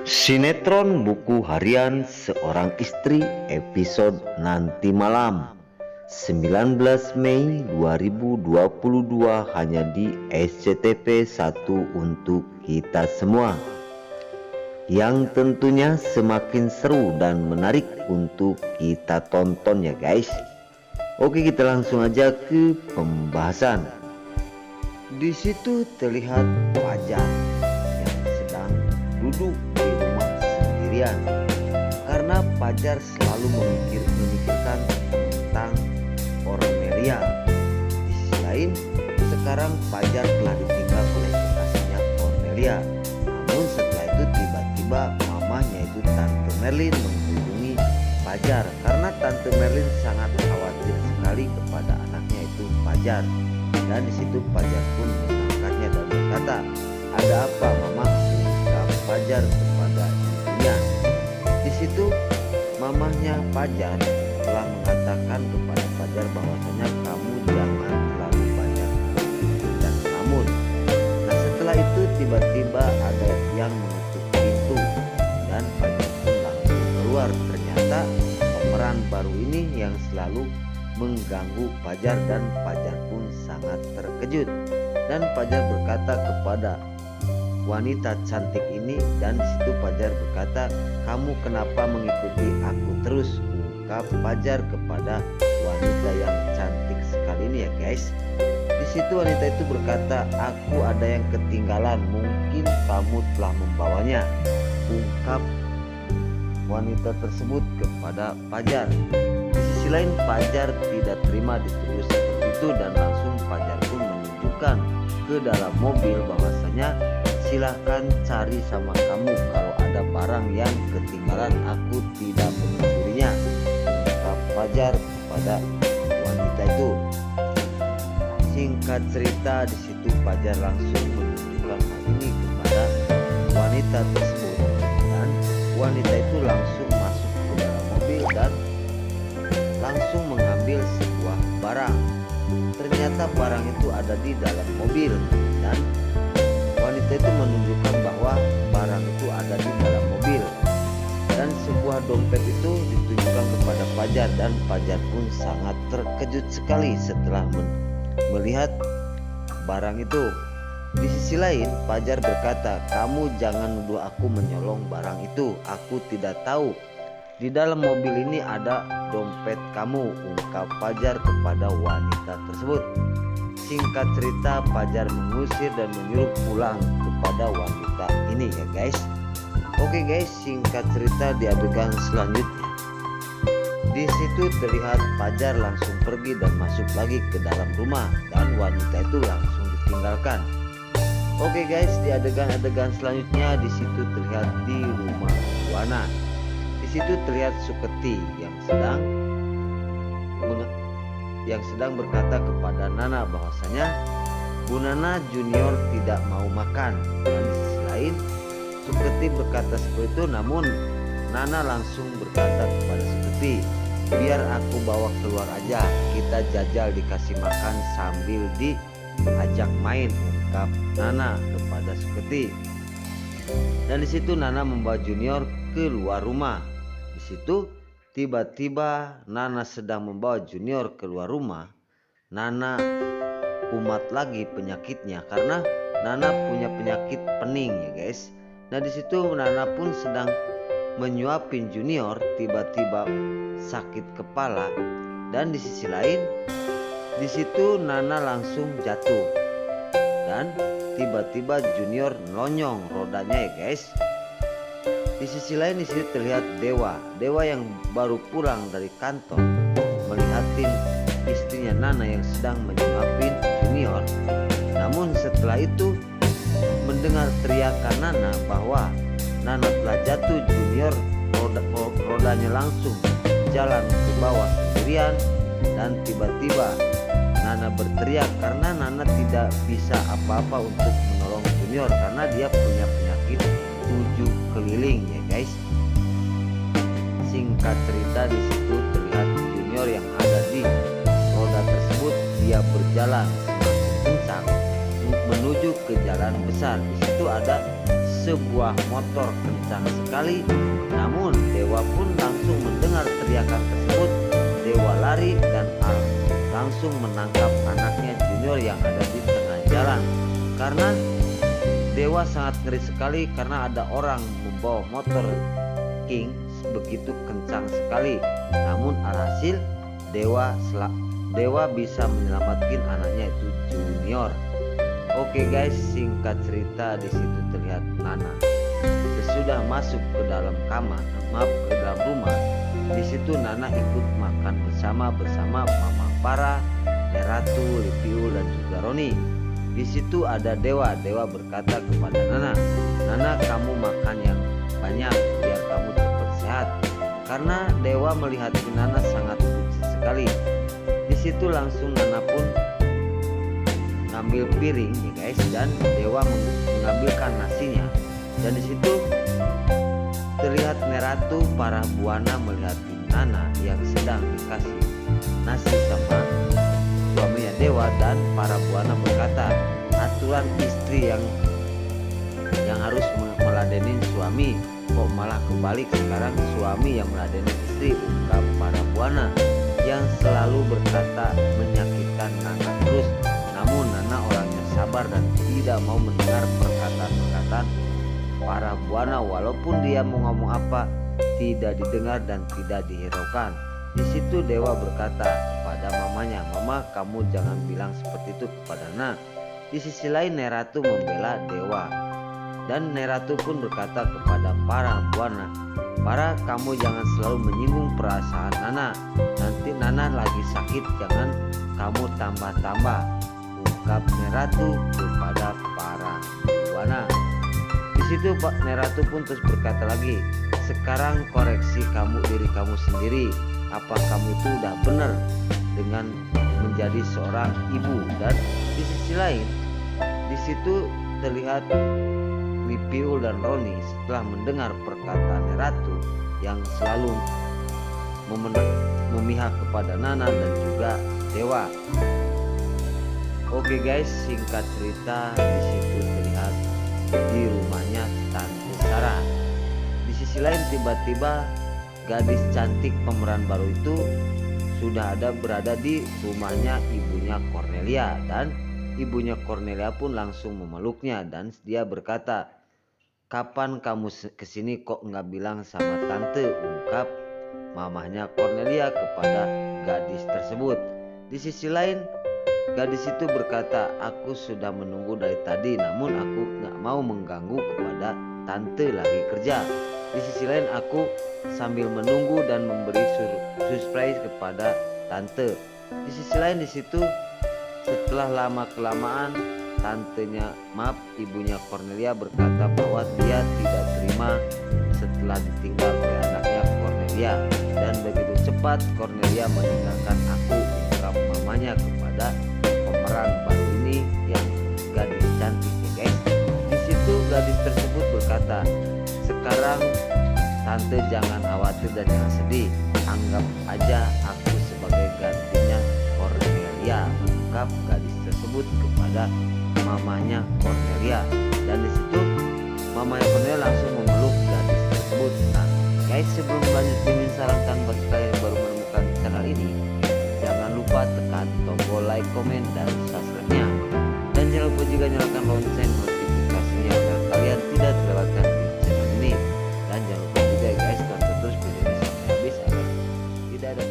Sinetron Buku Harian Seorang Istri episode Nanti Malam 19 Mei 2022 hanya di SCTV 1 untuk kita semua, yang tentunya semakin seru dan menarik untuk kita tonton ya guys. Oke, kita langsung aja ke pembahasan. Di situ terlihat Fajar yang sedang duduk di rumah sendirian karena Fajar selalu memikirkan tentang Cornelia. Di sisi lain, sekarang Fajar telah ditinggal oleh kekasihnya Cornelia. Namun setelah itu tiba-tiba mamanya itu Tante Merlin menghubungi Fajar karena Tante Merlin sangat khawatir sekali kepada anaknya itu Fajar. Dan di situ Fajar pun menangkapnya dan berkata, "Ada apa mama?" Ucap Fajar kepada ibunya. Di situ mamahnya Fajar telah mengatakan kepada Fajar bahwasanya kamu jangan terlalu banyak berpikir dan melamun. Nah, setelah itu tiba-tiba ada yang menutup pintu dan Fajar pun langsung keluar. Ternyata pemeran baru ini yang selalu mengganggu Fajar dan Fajar pun sangat terkejut. Dan Fajar berkata kepada wanita cantik ini, dan disitu Fajar berkata, "Kamu kenapa mengikuti aku terus?" Ungkap Fajar kepada wanita yang cantik sekali ini ya guys. Di situ wanita itu berkata, "Aku ada yang ketinggalan, mungkin kamu telah membawanya," ungkap wanita tersebut kepada Fajar. Di sisi lain Fajar tidak terima dituduh seperti itu dan langsung Fajar pun menunjukkan ke dalam mobil bahwasanya silahkan cari sama kamu, kalau ada barang yang ketinggalan aku tidak mencurinya, ungkap Fajar kepada wanita itu. Singkat cerita, di situ Fajar langsung menunjukkan hal ini kepada wanita tersebut dan wanita itu langsung masuk ke dalam mobil dan langsung mengambil sebuah barang. Ternyata barang itu ada di dalam mobil dan wanita itu menunjukkan bahwa barang itu ada di dalam mobil, dan sebuah dompet itu ditunjukkan kepada Fajar dan Fajar pun sangat terkejut sekali setelah melihat barang itu. Di sisi lain Fajar berkata, "Kamu jangan nuduh aku menyolong barang itu, aku tidak tahu di dalam mobil ini ada dompet kamu," ungkap Fajar kepada wanita tersebut. Singkat cerita, Fajar mengusir dan menyuruh pulang kepada wanita ini ya guys. Oke guys, singkat cerita di adegan selanjutnya. Di situ terlihat Fajar langsung pergi dan masuk lagi ke dalam rumah dan wanita itu langsung ditinggalkan. Oke guys, di adegan-adegan selanjutnya di situ terlihat di rumah Wana. Di situ terlihat Suketi yang sedang berkata kepada Nana bahwasanya Bu Nana Junior tidak mau makan. Dan di sisi lain Suketi berkata seperti itu, namun Nana langsung berkata kepada Suketi, "Biar aku bawa keluar aja, kita jajal dikasih makan sambil diajak main," ungkap Nana kepada Suketi. Dan di situ Nana membawa Junior keluar rumah. Di situ tiba-tiba Nana sedang membawa Junior keluar rumah. Nana kumat lagi penyakitnya karena Nana punya penyakit pening ya guys. Nah, di situ Nana pun sedang menyuapin Junior, tiba-tiba sakit kepala, dan di sisi lain di situ Nana langsung jatuh dan tiba-tiba Junior nelonyong rodanya ya guys. Di sisi lain di situ terlihat Dewa yang baru pulang dari kantor melihatin istrinya Nana yang sedang menyuapin Junior. Namun setelah itu mendengar teriakan Nana bahwa Nana telah jatuh, Junior rodanya langsung jalan ke bawah sendirian dan tiba-tiba Nana berteriak karena Nana tidak bisa apa-apa untuk menolong Junior karena dia punya penyakit 7 keliling ya guys. Singkat cerita, di situ terlihat Junior yang ada di roda tersebut, dia berjalan semakin kencang menuju ke jalan besar. Di situ ada sebuah motor kencang sekali. Namun Dewa pun langsung mendengar teriakan tersebut. Dewa lari dan langsung menangkap anaknya Junior yang ada di tengah jalan. Karena Dewa sangat ngeri sekali karena ada orang membawa motor King begitu kencang sekali. Namun alhasil Dewa bisa menyelamatkan anaknya itu Junior. Oke guys, singkat cerita di situ terlihat Nana sesudah masuk ke dalam ke dalam rumah. Di situ Nana ikut makan bersama Mama Farah, Neratu, Lipiul dan juga Roni. Di situ ada Dewa. Dewa berkata kepada Nana, "Nana, kamu makan yang banyak biar kamu cepat sehat." Karena Dewa melihat Nana sangat lucu sekali. Di situ langsung Nana pun ngambil piring ya guys, dan Dewa mengambilkan nasinya. Dan di situ terlihat Neratu para buana melihat Nana yang sedang dikasih nasi sama suaminya Dewa, dan para buana berkata, aturan istri yang harus meladenin suami, kok malah kebalik sekarang suami yang meladenin istri, ungkap para buana yang selalu berkata menyakitkan Nana terus. Namun Nana orangnya sabar dan tidak mau mendengar perkataan-perkataan para buana. Walaupun dia mau ngomong apa, tidak didengar dan tidak dihiraukan. Di situ Dewa berkata kepada mamanya, "Mama, kamu jangan bilang seperti itu kepada Nana." Di sisi lain Neratu membela Dewa, dan Neratu pun berkata kepada para buana, "Para, kamu jangan selalu menyinggung perasaan Nana. Nanti Nana lagi sakit, jangan kamu tambah-tambah," ungkap Neratu kepada para buana. Di situ Pak Neratu pun terus berkata lagi, "Sekarang koreksi diri kamu sendiri. Apa kamu itu udah benar dengan menjadi seorang ibu?" Dan di sisi lain, di situ terlihat Lipiul dan Roni setelah mendengar perkataan Neratu yang selalu memihak kepada Nana dan juga Dewa. Oke guys, singkat cerita di situ terlihat di rumahnya Tante Sarah. Di sisi lain tiba-tiba gadis cantik pemeran baru itu sudah berada di rumahnya ibunya Cornelia, dan ibunya Cornelia pun langsung memeluknya dan dia berkata, "Kapan kamu kesini kok nggak bilang sama tante?" ungkap mamahnya Cornelia kepada gadis tersebut. Di sisi lain gadis itu berkata, "Aku sudah menunggu dari tadi, namun aku nggak mau mengganggu kepada tante lagi kerja. Di sisi lain aku sambil menunggu dan memberi surprise kepada tante." Di sisi lain di situ setelah lama kelamaan ibunya Cornelia berkata bahwa dia tidak terima setelah ditinggal oleh anaknya Cornelia, dan begitu cepat Cornelia meninggalkan aku, ungkap mamanya kepada pemeran baru ini yang gadis cantik ya guys. Di situ gadis tersebut berkata, "Sekarang tante jangan khawatir dan jangan sedih, anggap aja aku sebagai gantinya Cornelia," ungkap gadis tersebut kepada mamanya Cornelia. Dan di situ mamanya Cornelia langsung memeluk gadis tersebut. Nah guys, sebelum lanjut mimin sarankan bagi kalian yang baru menemukan channel ini, jangan lupa tekan tombol like, komen, dan subscribe-nya, dan jangan lupa juga nyalakan lonceng notifikasinya agar kalian tidak terlewatkan di channel ini. Dan jangan lupa juga guys, tonton terus video ini sampai habis agar tidak ada